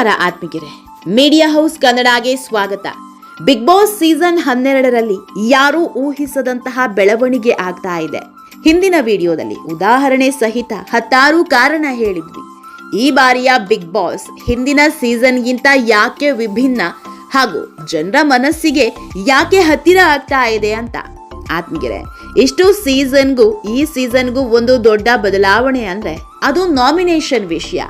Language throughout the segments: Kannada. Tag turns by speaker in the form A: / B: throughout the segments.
A: ಆತ್ಮಿಗೆರೆ ಮೀಡಿಯಾ ಹೌಸ್ ಕನ್ನಡಗೆ ಸ್ವಾಗತ. ಬಿಗ್ ಬಾಸ್ ಸೀಸನ್ 12ರಲ್ಲಿ ಯಾರೂ ಊಹಿಸದಂತಹ ಬೆಳವಣಿಗೆ ಆಗ್ತಾ ಇದೆ. ಹಿಂದಿನ ವಿಡಿಯೋದಲ್ಲಿ ಉದಾಹರಣೆ ಸಹಿತ 16 ಕಾರಣ ಹೇಳಿದ್ವಿ. ಈ ಬಾರಿಯ ಬಿಗ್ ಬಾಸ್ ಹಿಂದಿನ ಸೀಸನ್ಗಿಂತ ಯಾಕೆ ವಿಭಿನ್ನ ಹಾಗೂ ಜನರ ಮನಸ್ಸಿಗೆ ಯಾಕೆ ಹತ್ತಿರ ಆಗ್ತಾ ಇದೆ ಅಂತ. ಆತ್ಮಿಗೆರೆ ಇಷ್ಟು ಸೀಸನ್ಗೂ ಈ ಸೀಸನ್ಗೂ ಒಂದು ದೊಡ್ಡ ಬದಲಾವಣೆ ಅಂದ್ರೆ ಅದು ನಾಮಿನೇಷನ್ ವಿಷಯ.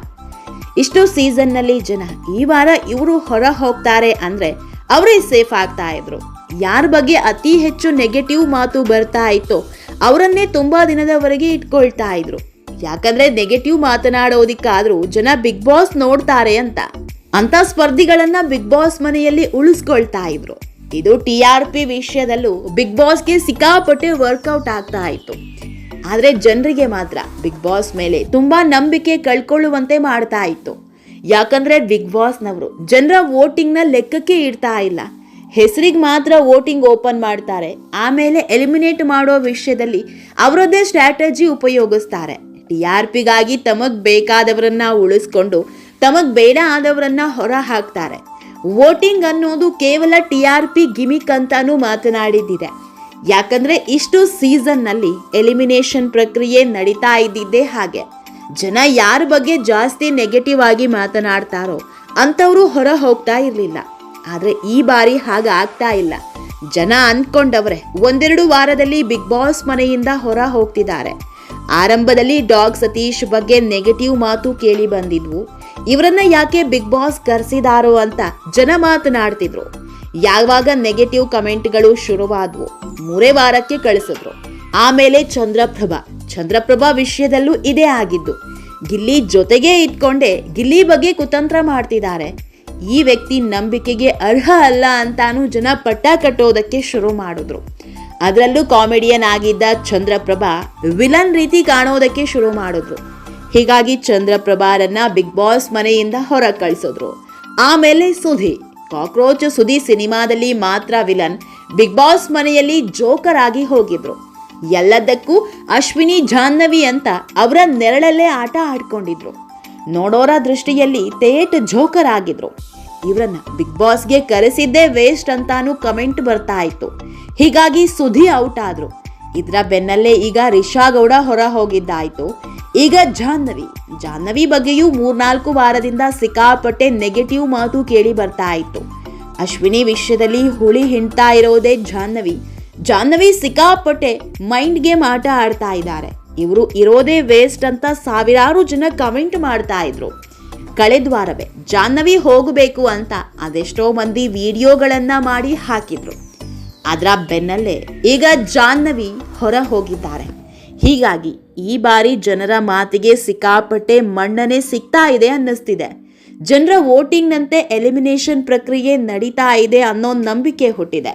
A: ಇಷ್ಟು ಸೀಸನ್ನಲ್ಲಿ ಜನ ಈ ವಾರ ಇವರು ಹೊರ ಹೋಗ್ತಾರೆ ಅಂದ್ರೆ ಅವರೇ ಸೇಫ್ ಆಗ್ತಾ ಇದ್ರು. ಯಾರ ಬಗ್ಗೆ ಅತಿ ಹೆಚ್ಚು ನೆಗೆಟಿವ್ ಮಾತು ಬರ್ತಾ ಇತ್ತೋ ಅವರನ್ನೇ ತುಂಬಾ ದಿನದವರೆಗೆ ಇಟ್ಕೊಳ್ತಾ ಇದ್ರು. ಯಾಕಂದ್ರೆ ನೆಗೆಟಿವ್ ಮಾತನಾಡೋದಿಕ್ಕಾದ್ರೂ ಜನ ಬಿಗ್ ಬಾಸ್ ನೋಡ್ತಾರೆ ಅಂತ ಸ್ಪರ್ಧಿಗಳನ್ನ ಬಿಗ್ ಬಾಸ್ ಮನೆಯಲ್ಲಿ ಉಳಿಸ್ಕೊಳ್ತಾ ಇದ್ರು. ಇದು TRP ವಿಷಯದಲ್ಲೂ ಬಿಗ್ ಬಾಸ್ಗೆ ಸಿಕ್ಕಾಪಟ್ಟೆ ವರ್ಕೌಟ್ ಆಗ್ತಾ ಇತ್ತು. ಆದ್ರೆ ಜನರಿಗೆ ಮಾತ್ರ ಬಿಗ್ ಬಾಸ್ ಮೇಲೆ ತುಂಬಾ ನಂಬಿಕೆ ಕಳ್ಕೊಳ್ಳುವಂತೆ ಮಾಡ್ತಾ ಇತ್ತು. ಯಾಕಂದ್ರೆ ಬಿಗ್ ಬಾಸ್ನವರು ಜನರ ವೋಟಿಂಗ್ ನ ಲೆಕ್ಕಕ್ಕೆ ಇಡ್ತಾ ಇಲ್ಲ. ಹೆಸರಿಗೆ ಮಾತ್ರ ವೋಟಿಂಗ್ ಓಪನ್ ಮಾಡ್ತಾರೆ, ಆಮೇಲೆ ಎಲಿಮಿನೇಟ್ ಮಾಡೋ ವಿಷಯದಲ್ಲಿ ಅವರದ್ದೇ ಸ್ಟ್ರಾಟಜಿ ಉಪಯೋಗಿಸ್ತಾರೆ. TRPಗಾಗಿ ತಮಗ್ ಬೇಕಾದವರನ್ನ ಉಳಿಸ್ಕೊಂಡು ತಮಗ್ ಬೇಡ ಆದವರನ್ನ ಹೊರ ಹಾಕ್ತಾರೆ. ವೋಟಿಂಗ್ ಅನ್ನೋದು ಕೇವಲ TRP ಗಿಮಿಕ್ ಅಂತಾನೂ ಮಾತನಾಡಿದ್ದಿದೆ. ಯಾಕಂದ್ರೆ ಇಷ್ಟು ಸೀಸನ್ನಲ್ಲಿ ಎಲಿಮಿನೇಷನ್ ಪ್ರಕ್ರಿಯೆ ನಡೀತಾ ಇದ್ದಿದ್ದೇ ಹಾಗೆ. ಜನ ಯಾರ ಬಗ್ಗೆ ಜಾಸ್ತಿ ನೆಗೆಟಿವ್ ಆಗಿ ಮಾತನಾಡ್ತಾರೋ ಅಂತವರು ಹೊರ ಹೋಗ್ತಾ ಇರ್ಲಿಲ್ಲ. ಆದ್ರೆ ಈ ಬಾರಿ ಹಾಗ ಆಗ್ತಾ ಇಲ್ಲ. ಜನ ಅನ್ಕೊಂಡವ್ರೆ ಒಂದೆರಡು ವಾರದಲ್ಲಿ ಬಿಗ್ ಬಾಸ್ ಮನೆಯಿಂದ ಹೊರ ಹೋಗ್ತಿದ್ದಾರೆ. ಆರಂಭದಲ್ಲಿ ಡಾಗ್ ಸತೀಶ್ ಬಗ್ಗೆ ನೆಗೆಟಿವ್ ಮಾತು ಕೇಳಿ ಬಂದಿದ್ವು. ಇವರನ್ನ ಯಾಕೆ ಬಿಗ್ ಬಾಸ್ ಕರೆಸಿದಾರೋ ಅಂತ ಜನ ಮಾತನಾಡ್ತಿದ್ರು. ಯಾವಾಗ ನೆಗೆಟಿವ್ ಕಮೆಂಟ್ಗಳು ಶುರುವಾದ್ವು 3 ವಾರಕ್ಕೆ ಕಳಿಸಿದ್ರು. ಆಮೇಲೆ ಚಂದ್ರಪ್ರಭಾ ವಿಷಯದಲ್ಲೂ ಇದೇ ಆಗಿದ್ದು. ಗಿಲ್ಲಿ ಜೊತೆಗೆ ಇಟ್ಕೊಂಡೆ ಗಿಲ್ಲಿ ಬಗ್ಗೆ ಕುತಂತ್ರ ಮಾಡ್ತಿದ್ದಾರೆ. ಈ ವ್ಯಕ್ತಿ ನಂಬಿಕೆಗೆ ಅರ್ಹ ಅಲ್ಲ ಅಂತಾನು ಜನ ಪಟ್ಟ ಕಟ್ಟೋದಕ್ಕೆ ಶುರು ಮಾಡಿದ್ರು. ಅದರಲ್ಲೂ ಕಾಮಿಡಿಯನ್ ಆಗಿದ್ದ ಚಂದ್ರಪ್ರಭಾ ವಿಲನ್ ರೀತಿ ಕಾಣೋದಕ್ಕೆ ಶುರು ಮಾಡಿದ್ರು. ಹೀಗಾಗಿ ಚಂದ್ರಪ್ರಭಾರನ್ನ ಬಿಗ್ ಬಾಸ್ ಮನೆಯಿಂದ ಹೊರ ಕಳಿಸಿದ್ರು. ಆಮೇಲೆ ಸುಧಿ, ಕಾಕ್ರೋಚ್ ಸುಧಿ ಸಿನಿಮಾದಲ್ಲಿ ಮಾತ್ರ ವಿಲನ್, ಬಿಗ್ ಬಾಸ್ ಮನೆಯಲ್ಲಿ ಜೋಕರ್ ಆಗಿ ಹೋಗಿದ್ರು. ಎಲ್ಲದಕ್ಕೂ ಅಶ್ವಿನಿ ಜಾಹ್ನವಿ ಅಂತ ಅವರ ನೆರಳಲ್ಲೇ ಆಟ ಆಡ್ಕೊಂಡಿದ್ರು. ನೋಡೋರ ದೃಷ್ಟಿಯಲ್ಲಿ ತೇಟ್ ಜೋಕರ್ ಆಗಿದ್ರು. ಇವರನ್ನ ಬಿಗ್ ಬಾಸ್ಗೆ ಕರೆಸಿದ್ದೇ ವೇಸ್ಟ್ ಅಂತಾನು ಕಮೆಂಟ್ ಬರ್ತಾ ಇತ್ತು. ಹೀಗಾಗಿ ಸುಧಿ ಔಟ್ ಆದ್ರು. ಇದರ ಬೆನ್ನಲ್ಲೇ ಈಗ ರಿಷಾ ಗೌಡ ಹೊರ ಹೋಗಿದ್ದಾಯ್ತು. ಈಗ ಜಾಹ್ನವಿ ಬಗ್ಗೆಯೂ 3-4 ವಾರದಿಂದ ಸಿಕ್ಕಾಪಟ್ಟೆ ನೆಗೆಟಿವ್ ಮಾತು ಕೇಳಿ ಬರ್ತಾ ಇತ್ತು. ಅಶ್ವಿನಿ ವಿಷಯದಲ್ಲಿ ಹುಳಿ ಹಿಂಡ್ತಾ ಇರೋದೇ ಜಾಹ್ನವಿ ಸಿಕ್ಕಾಪಟ್ಟೆ ಮೈಂಡ್ ಗೇಮ್ ಆಟ ಆಡ್ತಾ ಇದ್ದಾರೆ. ಇವರು ಇರೋದೇ ವೇಸ್ಟ್ ಅಂತ ಸಾವಿರಾರು ಜನ ಕಮೆಂಟ್ ಮಾಡ್ತಾ ಇದ್ರು. ಕಳೆದ ವಾರವೇ ಜಾಹ್ನವಿ ಹೋಗಬೇಕು ಅಂತ ಅದೆಷ್ಟೋ ಮಂದಿ ವಿಡಿಯೋಗಳನ್ನ ಮಾಡಿ ಹಾಕಿದ್ರು. ಅದರ ಬೆನ್ನಲ್ಲೇ ಈಗ ಜಾಹ್ನವಿ ಹೊರ ಹೋಗಿದ್ದಾರೆ. ಹೀಗಾಗಿ ಈ ಬಾರಿ ಜನರ ಮಾತಿಗೆ ಸಿಕ್ಕಾಪಟ್ಟೆ ಮನ್ನಣೆ ಸಿಗ್ತಾ ಇದೆ ಅನ್ನಿಸ್ತಿದೆ. ಜನರ ವೋಟಿಂಗ್ನಂತೆ ಎಲಿಮಿನೇಷನ್ ಪ್ರಕ್ರಿಯೆ ನಡೀತಾ ಇದೆ ಅನ್ನೋ ನಂಬಿಕೆ ಹುಟ್ಟಿದೆ.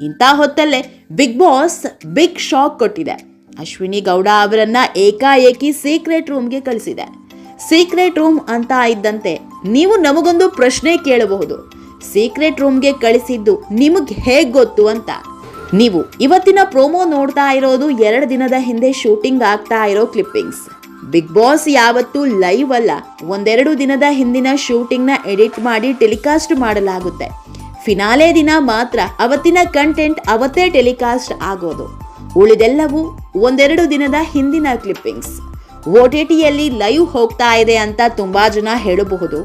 A: ಇಂಥ ಹೊತ್ತಲ್ಲೇ ಬಿಗ್ ಬಾಸ್ ಬಿಗ್ ಶಾಕ್ ಕೊಟ್ಟಿದೆ. ಅಶ್ವಿನಿ ಗೌಡ ಅವರನ್ನ ಏಕಾಏಕಿ ಸೀಕ್ರೆಟ್ ರೂಮ್ಗೆ ಕಳಿಸಿದೆ. ಸೀಕ್ರೆಟ್ ರೂಮ್ ಅಂತ ಇದ್ದಂತೆ ನೀವು ನಮಗೊಂದು ಪ್ರಶ್ನೆ ಕೇಳಬಹುದು. ಸೀಕ್ರೆಟ್ ರೂಮ್ಗೆ ಕಳಿಸಿದ್ದು ನಿಮಗೆ ಹೇಗ್ ಗೊತ್ತು ಅಂತ. ನೀವು ಇವತ್ತಿನ ಪ್ರೋಮೋ ನೋಡ್ತಾ ಇರೋದು 2 ದಿನದ ಹಿಂದೆ ಶೂಟಿಂಗ್ ಆಗ್ತಾ ಇರೋ ಕ್ಲಿಪ್ಪಿಂಗ್ಸ್. ಬಿಗ್ ಬಾಸ್ ಯಾವತ್ತೂ ಲೈವ್ ಅಲ್ಲ, 1-2 ದಿನದ ಹಿಂದಿನ ಶೂಟಿಂಗ್ ನ ಎಡಿಟ್ ಮಾಡಿ ಟೆಲಿಕಾಸ್ಟ್ ಮಾಡಲಾಗುತ್ತೆ. ಫಿನಾಲೆ ದಿನ ಮಾತ್ರ ಅವತ್ತಿನ ಕಂಟೆಂಟ್ ಅವತ್ತೇ ಟೆಲಿಕಾಸ್ಟ್ ಆಗೋದು. ಉಳಿದೆಲ್ಲವೂ 1-2 ದಿನದ ಹಿಂದಿನ ಕ್ಲಿಪ್ಪಿಂಗ್ಸ್. OTTಯಲ್ಲಿ ಲೈವ್ ಹೋಗ್ತಾ ಇದೆ ಅಂತ ತುಂಬಾ ಜನ ಹೇಳಬಹುದು.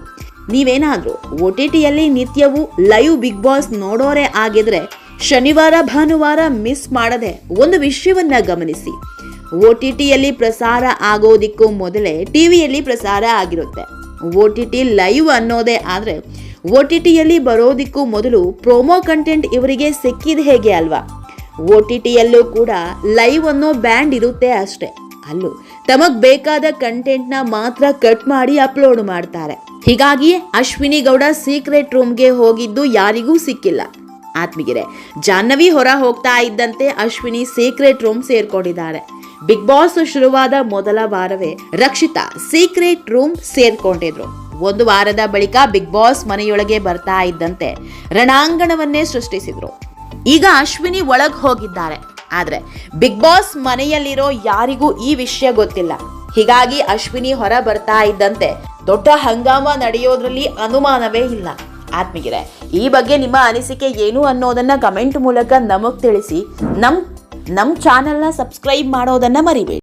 A: ನೀವೇನಾದ್ರೂ OTTಯಲ್ಲಿ ನಿತ್ಯವೂ ಲೈವ್ ಬಿಗ್ ಬಾಸ್ ನೋಡೋರೇ ಆಗಿದ್ರೆ ಶನಿವಾರ ಭಾನುವಾರ ಮಿಸ್ ಮಾಡದೆ ಒಂದು ವಿಷಯವನ್ನ ಗಮನಿಸಿ. OTTಯಲ್ಲಿ ಪ್ರಸಾರ ಆಗೋದಿಕ್ಕೂ ಮೊದಲೇ ಟಿವಿಯಲ್ಲಿ ಪ್ರಸಾರ ಆಗಿರುತ್ತೆ. OTT ಲೈವ್ ಅನ್ನೋದೇ ಆದ್ರೆ OTTಯಲ್ಲಿ ಬರೋದಿಕ್ಕೂ ಮೊದಲು ಪ್ರೋಮೋ ಕಂಟೆಂಟ್ ಇವರಿಗೆ ಸಿಕ್ಕಿದ ಹೇಗೆ ಅಲ್ವಾ. OTTಯಲ್ಲೂ ಕೂಡ ಲೈವ್ ಅನ್ನೋ ಬ್ಯಾಂಡ್ ಇರುತ್ತೆ ಅಷ್ಟೇ. ಅಲ್ಲೂ ತಮಗ್ ಬೇಕಾದ ಕಂಟೆಂಟ್ ನ ಮಾತ್ರ ಕಟ್ ಮಾಡಿ ಅಪ್ಲೋಡ್ ಮಾಡ್ತಾರೆ. ಹೀಗಾಗಿಯೇ ಅಶ್ವಿನಿ ಗೌಡ ಸೀಕ್ರೆಟ್ ರೂಮ್ಗೆ ಹೋಗಿದ್ದು ಯಾರಿಗೂ ಸಿಕ್ಕಿಲ್ಲ. ಆತ್ಮಿಗೆರೆ ಜಾಹ್ನವಿ ಹೊರ ಹೋಗ್ತಾ ಇದ್ದಂತೆ ಅಶ್ವಿನಿ ಸೀಕ್ರೆಟ್ ರೂಮ್ ಸೇರ್ಕೊಂಡಿದ್ದಾರೆ. ಬಿಗ್ ಬಾಸ್ ಶುರುವಾದ ಮೊದಲ ವಾರವೇ ರಕ್ಷಿತಾ ಸೀಕ್ರೆಟ್ ರೂಮ್ ಸೇರ್ಕೊಂಡಿದ್ರು. 1 ವಾರದ ಬಳಿಕ ಬಿಗ್ ಬಾಸ್ ಮನೆಯೊಳಗೆ ಬರ್ತಾ ಇದ್ದಂತೆ ರಣಾಂಗಣವನ್ನೇ ಸೃಷ್ಟಿಸಿದ್ರು. ಈಗ ಅಶ್ವಿನಿ ಒಳಗ್ ಹೋಗಿದ್ದಾರೆ. ಆದ್ರೆ ಬಿಗ್ ಬಾಸ್ ಮನೆಯಲ್ಲಿರೋ ಯಾರಿಗೂ ಈ ವಿಷಯ ಗೊತ್ತಿಲ್ಲ. ಹೀಗಾಗಿ ಅಶ್ವಿನಿ ಹೊರ ಬರ್ತಾ ಇದ್ದಂತೆ ದೊಡ್ಡ ಹಂಗಾಮ ನಡೆಯೋದ್ರಲ್ಲಿ ಅನುಮಾನವೇ ಇಲ್ಲ. ಆತ್ಮೀಯರೇ, ಈ ಬಗ್ಗೆ ನಿಮ್ಮ ಅನಿಸಿಕೆ ಏನು ಅನ್ನೋದನ್ನ ಕಮೆಂಟ್ ಮೂಲಕ ನಮಗೆ ತಿಳಿಸಿ. ನಮ್ಮ ಚಾನೆಲ್ನ ಸಬ್ಸ್ಕ್ರೈಬ್ ಮಾಡೋದನ್ನ ಮರಿಬೇಡಿ.